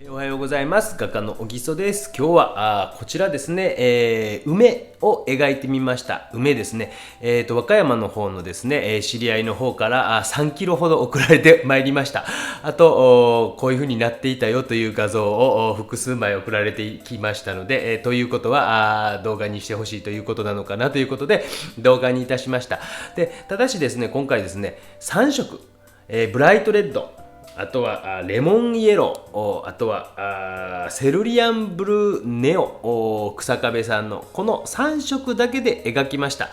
おはようございます。画家の小木曽です。今日はこちらですね、梅を描いてみました。梅ですね。和歌山の方のですね、知り合いの方から3キロほど送られてまいりました。あと、こういう風になっていたよという画像を複数枚送られてきましたので、ということは動画にしてほしいということなのかなということで動画にいたしました。で、ただしですね、今回ですね、3色、ブライトレッド、あとはレモンイエロー、あとはセルリアンブルーネオ、草壁さんのこの3色だけで描きました。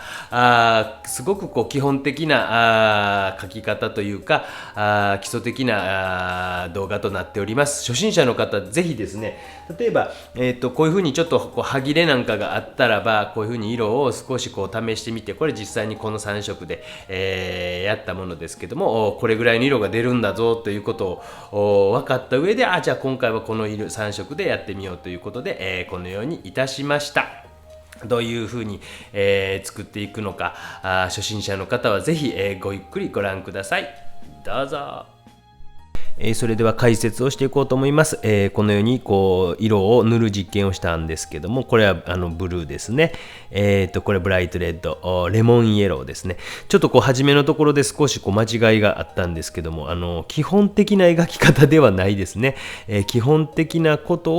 すごく基本的な描き方というか基礎的な動画となっております。初心者の方ぜひですね、例えば、こういうふうにちょっと歯切れなんかがあったらば、こういうふうに色を少し試してみて、これ実際にこの3色で、やったものですけども、これぐらいの色が出るんだぞということを分かった上で、じゃあ今回はこの色3色でやってみようということで、このようにいたしました。どういうふうに、作っていくのか、初心者の方はぜひ、ごゆっくりご覧ください。どうぞ。それでは解説をしていこうと思います。このように色を塗る実験をしたんですけども、これはブルーですね。これブライトレッド、レモンイエローですね。ちょっと初めのところで少し間違いがあったんですけども、基本的な描き方ではないですね。基本的なこと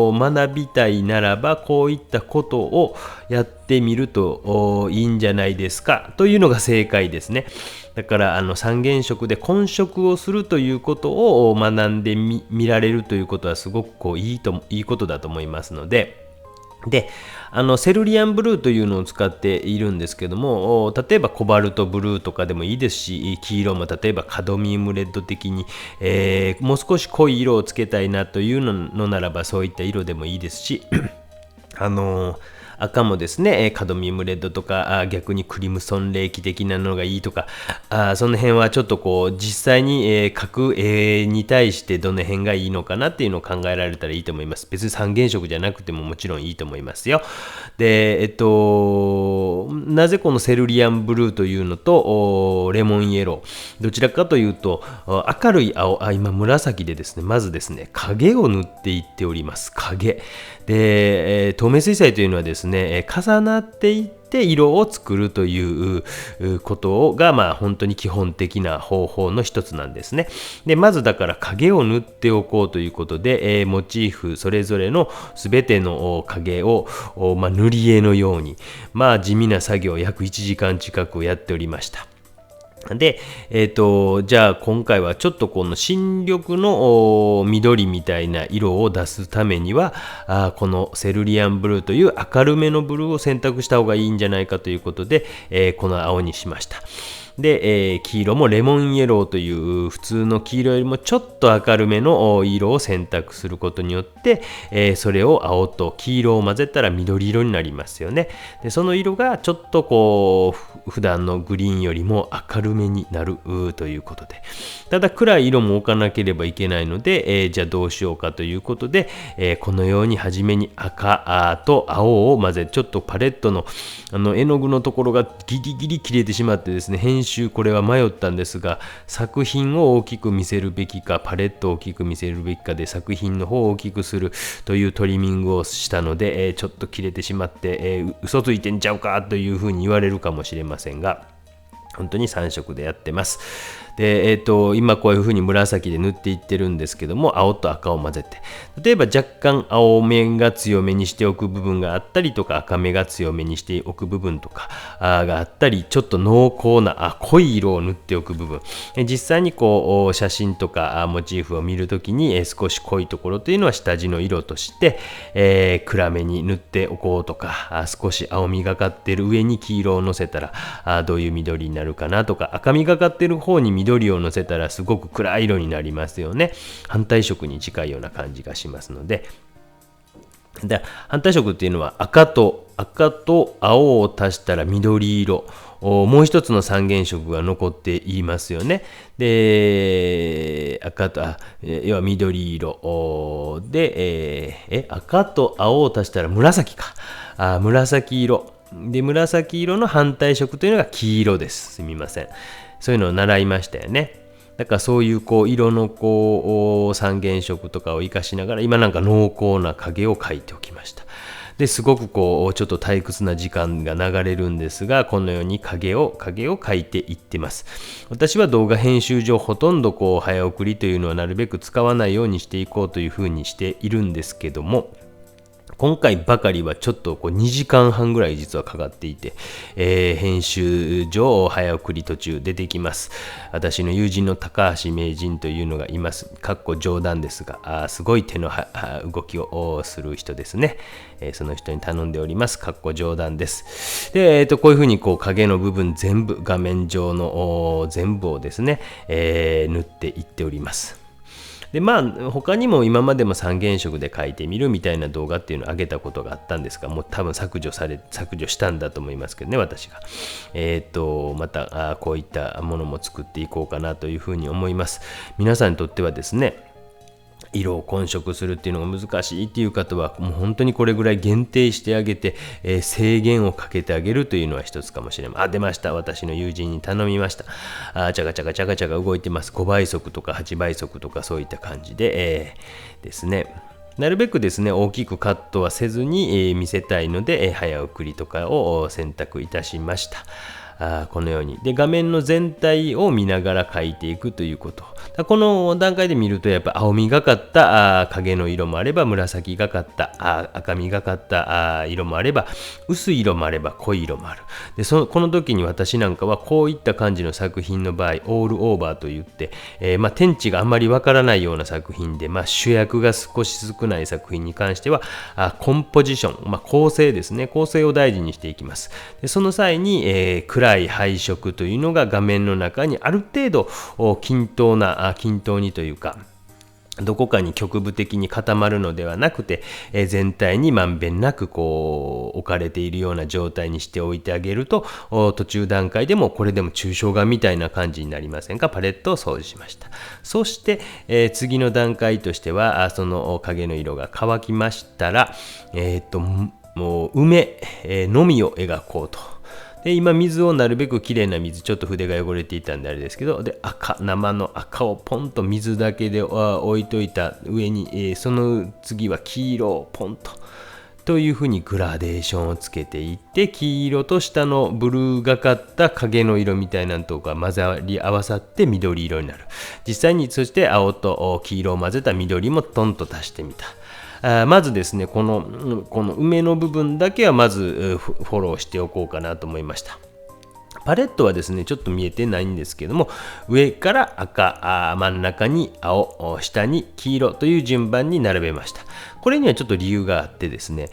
を学びたいならば、こういったことをやってみるといいんじゃないですかというのが正解ですね。だから三原色で混色をするということを学んでみられるということはすごくいいことだと思いますので、セルリアンブルーというのを使っているんですけども、例えばコバルトブルーとかでもいいですし、黄色も例えばカドミウムレッド的に、もう少し濃い色をつけたいなというのならばそういった色でもいいですし赤もですね、カドミウムレッドとか逆にクリムソンレーキ的なのがいいとか、その辺はちょっと実際に描く絵に対してどの辺がいいのかなっていうのを考えられたらいいと思います。別に三原色じゃなくてももちろんいいと思いますよ。で、なぜこのセルリアンブルーというのとレモンイエロー、どちらかというと明るい青、今紫でですね、まずですね影を塗っていっております。影で、透明水彩というのはですね、重なっていって色を作るということが本当に基本的な方法の一つなんですね。でまずだから影を塗っておこうということで、モチーフそれぞれの全ての影を塗り絵のように地味な作業を約1時間近くやっておりました。で、じゃあ今回はちょっとこの新緑の緑みたいな色を出すためにはこのセルリアンブルーという明るめのブルーを選択した方がいいんじゃないかということで、この青にしました。で、黄色もレモンイエローという普通の黄色よりもちょっと明るめの色を選択することによって、それを青と黄色を混ぜたら緑色になりますよね。でその色がちょっと普段のグリーンよりも明るめになるということで、ただ暗い色も置かなければいけないので、じゃあどうしようかということで、このように初めに赤と青を混ぜ、ちょっとパレットの絵の具のところがギリギリ切れてしまってですね、編集これは迷ったんですが、作品を大きく見せるべきかパレットを大きく見せるべきかで作品の方を大きくするというトリミングをしたので、ちょっと切れてしまって、嘘ついてんちゃうかというふうに言われるかもしれませんが、本当に3色でやってます。で、今こういう風に紫で塗っていってるんですけども、青と赤を混ぜて、例えば若干青めが強めにしておく部分があったりとか、赤めが強めにしておく部分とかがあったり、ちょっと濃厚な濃い色を塗っておく部分、実際に写真とかモチーフを見るときに少し濃いところというのは下地の色として、暗めに塗っておこうとか、少し青みがかっている上に黄色をのせたらどういう緑になるかなとか、赤みがかっている方に緑をのせたらすごく暗い色になりますよね。反対色に近いような感じがしますので、反対色っていうのは赤と青を足したら緑色、もう一つの三原色が残っていますよね。で要は緑色で、赤と青を足したら紫か、紫色で、紫色の反対色というのが黄色です。すみません。そういうのを習いましたよね。だからそういう色の三原色とかを活かしながら今なんか濃厚な影を描いておきました。ですごくちょっと退屈な時間が流れるんですが、このように影を描いていってます。私は動画編集上ほとんど早送りというのはなるべく使わないようにしていこうというふうにしているんですけども、今回ばかりはちょっと2時間半ぐらい実はかかっていて、編集上早送り途中出てきます。私の友人の高橋名人というのがいます。かっこ冗談ですが、すごい手の動きをする人ですね。その人に頼んでおります。かっこ冗談です。で、こういうふうに影の部分全部、画面上の全部をですね、塗っていっております。で他にも今までも三原色で描いてみるみたいな動画っていうのを上げたことがあったんですが、もう多分削除したんだと思いますけどね、私が。またこういったものも作っていこうかなというふうに思います。皆さんにとってはですね、色を混色するっていうのが難しいっていう方はもう本当にこれぐらい限定してあげて、制限をかけてあげるというのは一つかもしれません。出ました。私の友人に頼みました。チャカチャカ動いてます。5倍速とか8倍速とかそういった感じで、ですね。なるべくですね、大きくカットはせずに、見せたいので、早送りとかを選択いたしました。このようにで画面の全体を見ながら描いていくということ。この段階で見るとやっぱ青みがかった影の色もあれば、紫がかった赤みがかった色もあれば、薄い色もあれば濃い色もある。でこの時に私なんかはこういった感じの作品の場合オールオーバーといって、天地があんまりわからないような作品で、主役が少し少ない作品に関してはコンポジション、構成ですね、構成を大事にしていきます。でその際に、暗い配色というのが画面の中にある程度均等にというか、どこかに局部的に固まるのではなくて、全体にまんべんなく置かれているような状態にしておいてあげると、途中段階でもこれでも抽象画みたいな感じになりませんか。パレットを掃除しました。そして、次の段階としてはその影の色が乾きましたら、もう梅のみを描こうと。で今水をなるべくきれいな水、ちょっと筆が汚れていたんであれですけど、で生の赤をポンと水だけで置いといた上に、その次は黄色をポンというふうにグラデーションをつけていって、黄色と下のブルーがかった影の色みたいなのとか混ざり合わさって緑色になる。実際にそして青と黄色を混ぜた緑もトンと足してみた。まずですね、この梅の部分だけはまずフォローしておこうかなと思いました。パレットはですね、ちょっと見えてないんですけども、上から赤、真ん中に青、下に黄色という順番に並べました。これにはちょっと理由があってですね、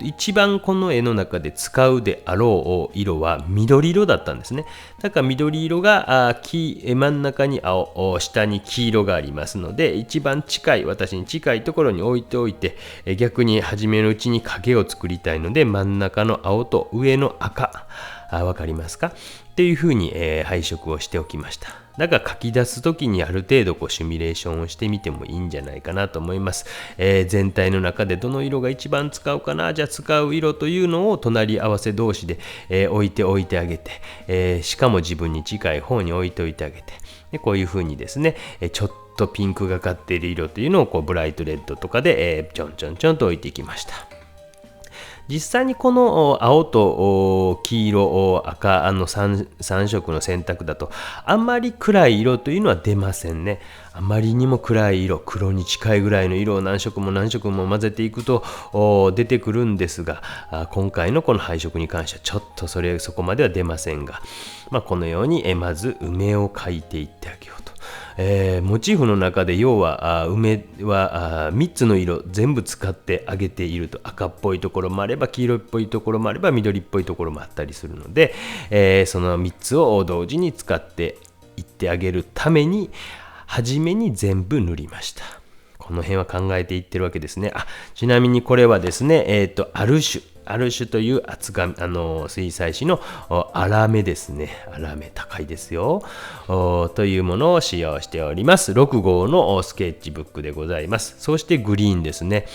一番この絵の中で使うであろう色は緑色だったんですね。だから緑色が真ん中に青、下に黄色がありますので、一番私に近いところに置いておいて、逆に初めのうちに影を作りたいので、真ん中の青と上の赤、わかりますかっていうふうに、配色をしておきました。だから書き出すときにある程度シミュレーションをしてみてもいいんじゃないかなと思います。全体の中でどの色が一番使うかな、じゃあ使う色というのを隣り合わせ同士で、置いてあげて、しかも自分に近い方に置いておいてあげて、でこういうふうにですね、ちょっとピンクがかっている色というのをブライトレッドとかで、ちょんと置いていきました。実際にこの青と黄色、赤の 3色の選択だとあんまり暗い色というのは出ませんね。あまりにも暗い色、黒に近いぐらいの色を何色も混ぜていくと出てくるんですが、今回のこの配色に関してはちょっとそこまでは出ませんが、このようにまず梅を描いていってあげようと。モチーフの中で要は梅は3つの色全部使ってあげていると、赤っぽいところもあれば黄色っぽいところもあれば緑っぽいところもあったりするので、その3つを同時に使っていってあげるために初めに全部塗りました。この辺は考えていってるわけですね。ちなみにこれはですね、アルシュという水彩紙の粗めですね。粗め高いですよというものを使用しております。6号のスケッチブックでございます。そしてグリーンですね。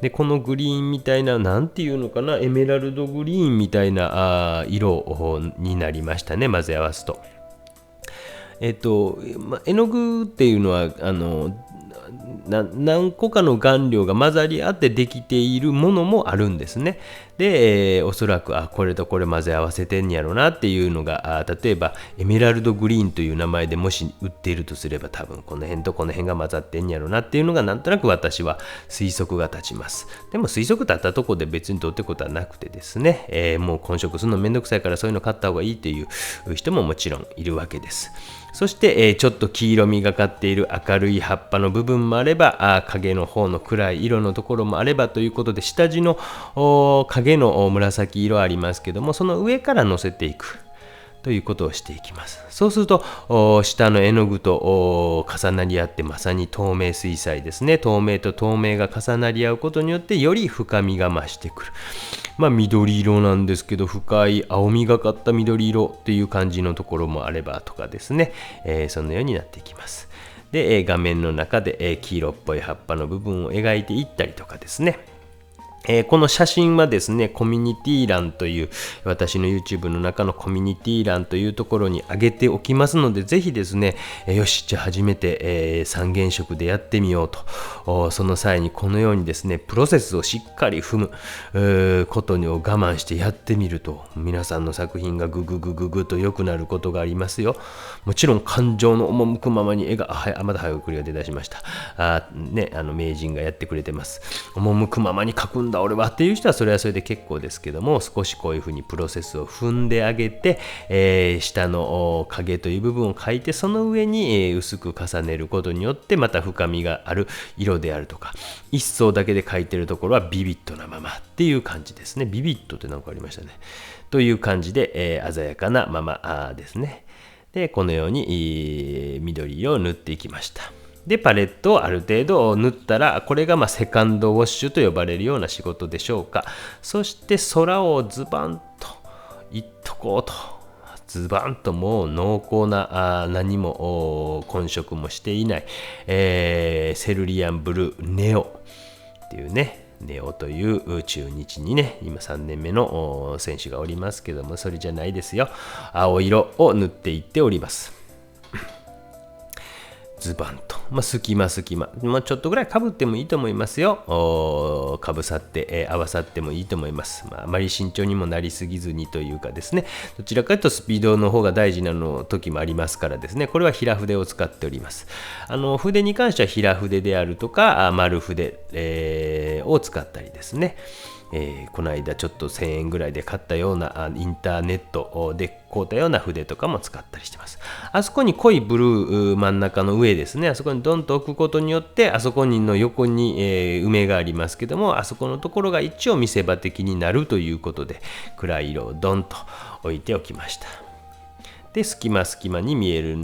でこのグリーンみたいな、なんていうのかな、エメラルドグリーンみたいな色になりましたね、混ぜ合わすと。絵の具っていうのは何個かの顔料が混ざり合ってできているものもあるんですね。で、おそらくこれとこれ混ぜ合わせてんやろなっていうのが例えばエメラルドグリーンという名前でもし売っているとすれば、多分この辺とこの辺が混ざってんやろなっていうのがなんとなく私は推測が立ちます。でも推測立ったところで別にどうってことはなくてですね、もう混色するのめんどくさいからそういうの買った方がいいという人ももちろんいるわけです。そして、ちょっと黄色みがかっている明るい葉っぱの部分もあれば、影の方の暗い色のところもあればということで、下地の影の紫色ありますけども、その上からのせていくということをしていきます。そうすると下の絵の具と重なり合って、まさに透明水彩ですね。透明と透明が重なり合うことによってより深みが増してくる。緑色なんですけど、深い青みがかった緑色っていう感じのところもあればとかですね、そのようになっていきます。で、画面の中で黄色っぽい葉っぱの部分を描いていったりとかですね。この写真はですね、コミュニティ欄という、私の YouTube の中のコミュニティ欄というところに上げておきますので、ぜひですね、よし、じゃあ初めて、三原色でやってみようと、その際にこのようにですね、プロセスをしっかり踏むことを我慢してやってみると、皆さんの作品がグググググと良くなることがありますよ。もちろん感情の赴くままに絵が、まだ早送りが出だしました。名人がやってくれてます。赴くままに描くんだ俺はっていう人はそれはそれで結構ですけども、少しこういうふうにプロセスを踏んであげて、下の影という部分を描いて、その上に薄く重ねることによってまた深みがある色であるとか、一層だけで描いてるところはビビッドなままっていう感じですね。ビビッドって何かありましたねという感じで、鮮やかなままですね。で、このように緑色を塗っていきました。で、パレットをある程度塗ったら、これがセカンドウォッシュと呼ばれるような仕事でしょうか。そして空をズバンといっとこうと。ズバンともう濃厚な何も混色もしていない、セルリアンブルーネオっていうね、ネオという中日にね、今3年目の選手がおりますけども、それじゃないですよ。青色を塗っていっております。ズバンと、隙間、ちょっとぐらいかぶってもいいと思いますよ。かぶさって、合わさってもいいと思います。あまり慎重にもなりすぎずにというかですね、どちらかというとスピードの方が大事な時もありますからですね、これは平筆を使っております。筆に関しては平筆であるとか丸筆、を使ったりですね。この間ちょっと1000円ぐらいで買ったようなインターネットで買ったような筆とかも使ったりしてます。あそこに濃いブルー真ん中の上ですね、あそこにドンと置くことによって、あそこの横に、梅がありますけども、あそこのところが一応見せ場的になるということで、暗い色をドンと置いておきました。で、隙間に見える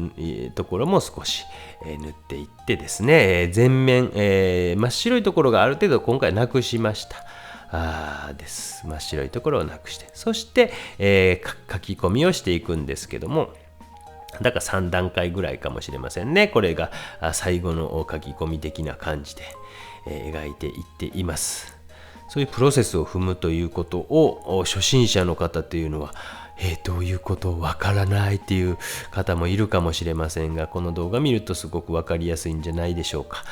ところも少し塗っていってですね、全面真っ白いところがある程度今回なくしました。です。真っ白いところをなくして、そして、書き込みをしていくんですけども、だから3段階ぐらいかもしれませんね。これが最後の書き込み的な感じで、描いていっています。そういうプロセスを踏むということを初心者の方というのはどういうことわからないっていう方もいるかもしれませんが、この動画見るとすごくわかりやすいんじゃないでしょうか。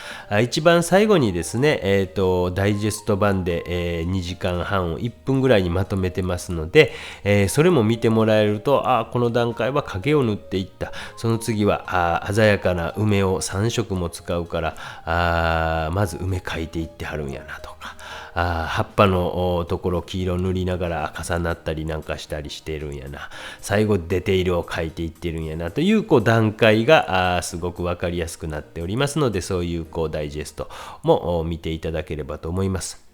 一番最後にですね、ダイジェスト版で、2時間半を1分ぐらいにまとめてますので、それも見てもらえると、この段階は影を塗っていった。その次は鮮やかな梅を3色も使うから、まず梅描いていってはるんやなとか、葉っぱのところ黄色塗りながら重なったりなんかしたりしてるんやな、最後デテールを描いていってるんやなという段階がすごく分かりやすくなっておりますので、そういうダイジェストも見ていただければと思います。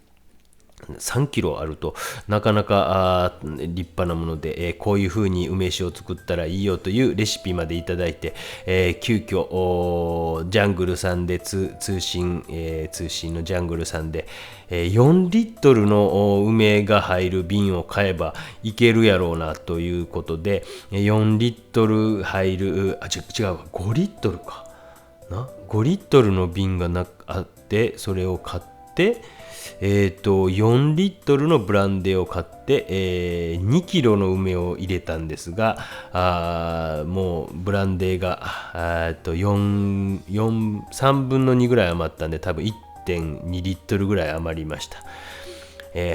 3キロあるとなかなか立派なもので、こういう風に梅酒を作ったらいいよというレシピまでいただいて、急遽ジャングルさんで通信のジャングルさんで、4リットルの梅が入る瓶を買えばいけるやろうなということで、4リットル入る違う5リットルかな、5リットルの瓶があって、それを買って4リットルのブランデーを買って、2キロの梅を入れたんですが、もうブランデーが3分の2ぐらい余ったんで、多分 1.2 リットルぐらい余りました。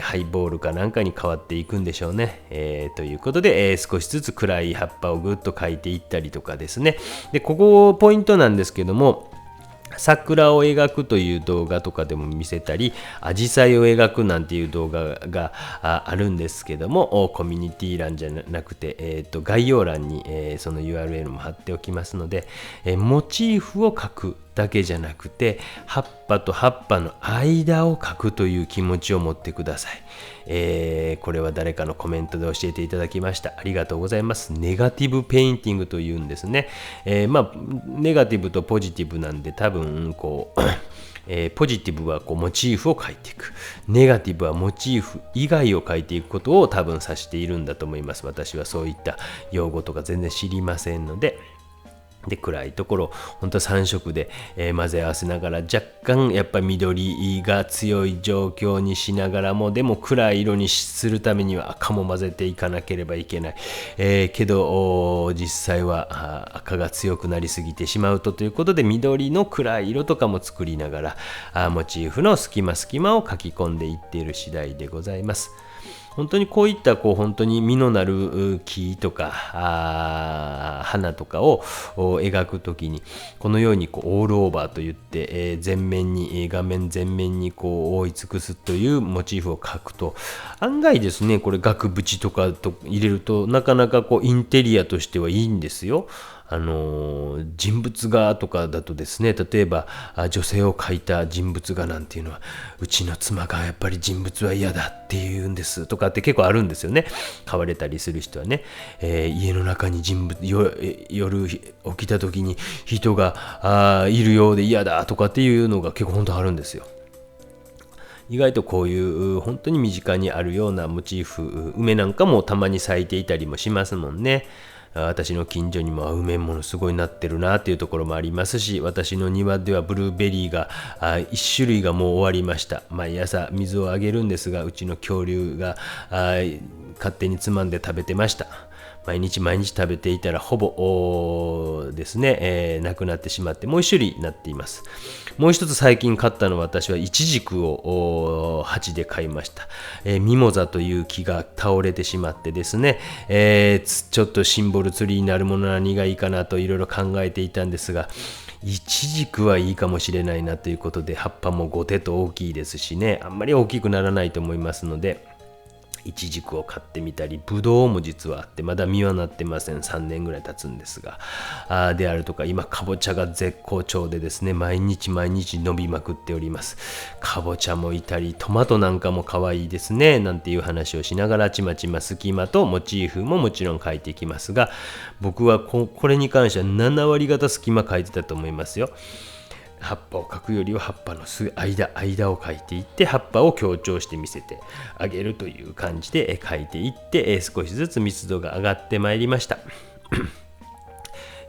ハイボールかなんかに変わっていくんでしょうね。ということで、少しずつ暗い葉っぱをぐっと描いていったりとかですね。で、ここポイントなんですけども、桜を描くという動画とかでも見せたり、アジサイを描くなんていう動画があるんですけども、コミュニティ欄じゃなくて、概要欄に、その URL も貼っておきますので、モチーフを描くだけじゃなくて、葉っぱと葉っぱの間を描くという気持ちを持ってください。これは誰かのコメントで教えていただきました。ありがとうございます。ネガティブペインティングというんですね。ネガティブとポジティブなんで、多分こうポジティブはモチーフを描いていく。ネガティブはモチーフ以外を描いていくことを多分指しているんだと思います。私はそういった用語とか全然知りませんので。で、暗いところ本当3色で、混ぜ合わせながら、若干やっぱり緑が強い状況にしながらも、でも暗い色にするためには赤も混ぜていかなければいけない、けど実際は赤が強くなりすぎてしまうということで、緑の暗い色とかも作りながらモチーフの隙間を描き込んでいっている次第でございます。本当にこういった本当に実のなる木とか花とかを描くときに、このようにオールオーバーといって、画面全面に覆い尽くすというモチーフを描くと、案外ですね、これ額縁とかと入れるとなかなかインテリアとしてはいいんですよ。人物画とかだとですね、例えば女性を描いた人物画なんていうのは、うちの妻がやっぱり人物は嫌だって言うんですとかって結構あるんですよね。買われたりする人はね、家の中に夜起きた時に人がいるようで嫌だとかっていうのが結構本当あるんですよ。意外とこういう本当に身近にあるようなモチーフ、梅なんかもたまに咲いていたりもしますもんね。私の近所にも梅ものすごいなってるなっていうところもありますし、私の庭ではブルーベリーが1種類がもう終わりました。毎朝水をあげるんですが、うちの恐竜が勝手につまんで食べてました。毎日食べていたらほぼですね、なくなってしまって、もう一種類になっています。もう一つ最近買ったのは、私はイチジクを鉢で買いました。ミモザという木が倒れてしまってですね、ちょっとシンボルツリーになるものは何がいいかなといろいろ考えていたんですが、イチジクはいいかもしれないなということで、葉っぱも5手と大きいですしね、あんまり大きくならないと思いますので、イチジクを買ってみたり、ブドウも実はあって、まだ実はなってません。3年ぐらい経つんですが、であるとか、今かぼちゃが絶好調でですね、毎日伸びまくっております。かぼちゃもいたり、トマトなんかも可愛いですね、なんていう話をしながら、ちまちま隙間とモチーフももちろん描いていきますが、僕はこれに関しては7割方隙間描いてたと思いますよ。葉っぱを描くよりは葉っぱの間を描いていって、葉っぱを強調して見せてあげるという感じで描いていって、少しずつ密度が上がってまいりました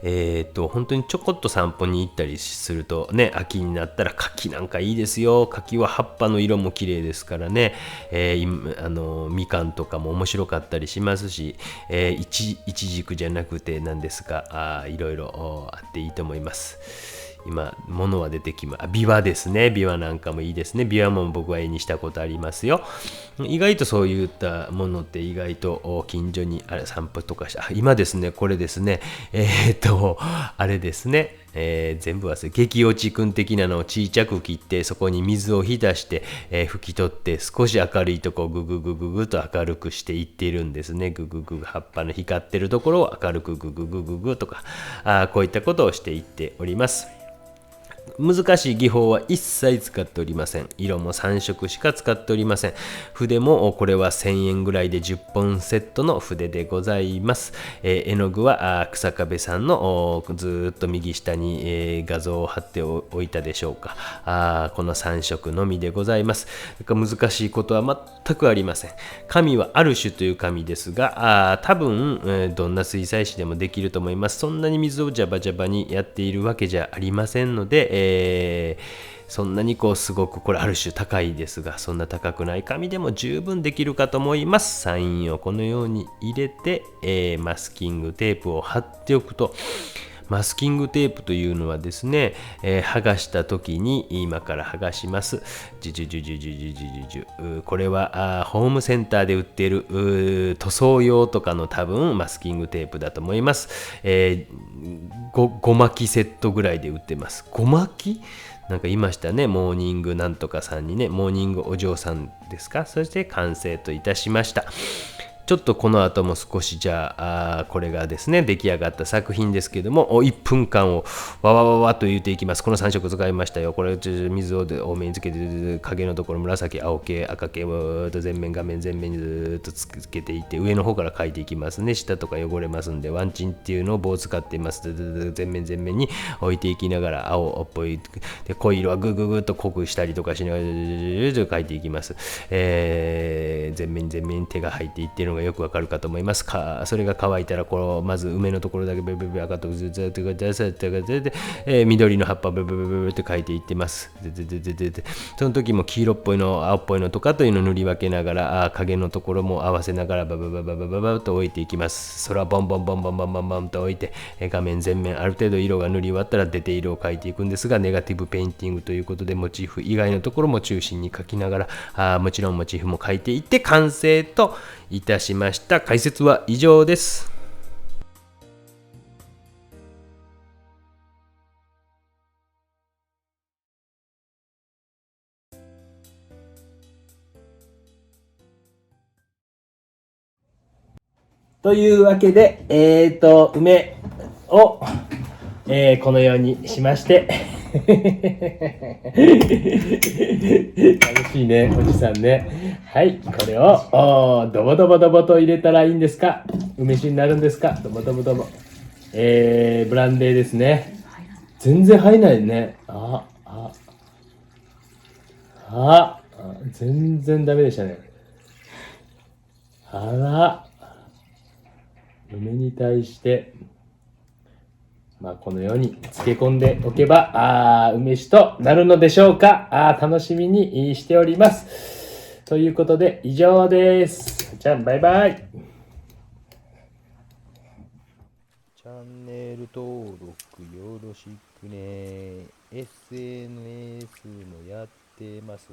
本当にちょこっと散歩に行ったりするとね、秋になったら柿なんかいいですよ。柿は葉っぱの色も綺麗ですからね、みかんとかも面白かったりしますし、いちじくじゃなくて何ですか、いろいろあっていいと思います。今物は出てきビワですね。ビワなんかもいいですね。ビワも僕は絵にしたことありますよ。意外とそういったものって意外と近所に散歩とかして、今ですね、これですね、あれですね、全部忘れ、激落ちくん的なのを小さく切って、そこに水を浸して、拭き取って、少し明るいとこをグググググと明るくしていっているんですね。ググググ、葉っぱの光ってるところを明るくグググググとか、こういったことをしていっております。難しい技法は一切使っておりません。色も3色しか使っておりません。筆もこれは1000円ぐらいで10本セットの筆でございます。絵の具は草壁さんのずっと右下に画像を貼っておいたでしょうか。この3色のみでございます。難しいことは全くありません。紙はある種という紙ですが、多分どんな水彩紙でもできると思います。そんなに水をジャバジャバにやっているわけじゃありませんので、そんなにこうすごくこれある種高いですが、そんな高くない紙でも十分できるかと思います。サインをこのように入れて、マスキングテープを貼っておくと、マスキングテープというのはですね、剥がした時に今から剥がします。これはホームセンターで売っている塗装用とかの多分マスキングテープだと思います。5巻きセットぐらいで売ってます。5巻きなんかいましたね。モーニングなんとかさんにね、モーニングお嬢さんですか。そして完成といたしました。ちょっとこの後も少しじゃあこれがですね出来上がった作品ですけども、1分間をわわわわと言っていきます。この3色使いましたよ。これ水を多めにつけて、影のところ紫、青系、赤系を全面画面全面にずっとつけていって、上の方から描いていきますね。下とか汚れますんで、ワンチンっていうのを棒を使っています。全面全面に置いていきながら、青っぽいで濃い色はグググッと濃くしたりとかしながら描いていきます。全面全面に手が入っていっているのがよくわかるかと思います。それが乾いたらまず梅のところだけベベベ赤とずっと緑の葉っぱベベベベベって描いていってます。その時も黄色っぽいの青っぽいのとかというのを塗り分けながら、影のところも合わせながらバババババババと置いていきます。空ボンボンボンボンボンボンボンと置いて、画面全面ある程度色が塗り終わったら出て色を描いていくんですが、ネガティブペインティングということでモチーフ以外のところも中心に描きながら、もちろんモチーフも描いていって完成といたしました。解説は以上です。というわけで、梅を、このようにしまして楽しいね、おじさんね。はい、これをドボドボドボと入れたらいいんですか？梅酒になるんですか？ドボドボドボ。ブランデーですね。全然入んないね。全然ダメでしたね。あら、梅に対して、このように漬け込んでおけば、梅酒となるのでしょうか。楽しみにしております。ということで、以上です。じゃあ、バイバイ。チャンネル登録よろしくね。SNS もやってます。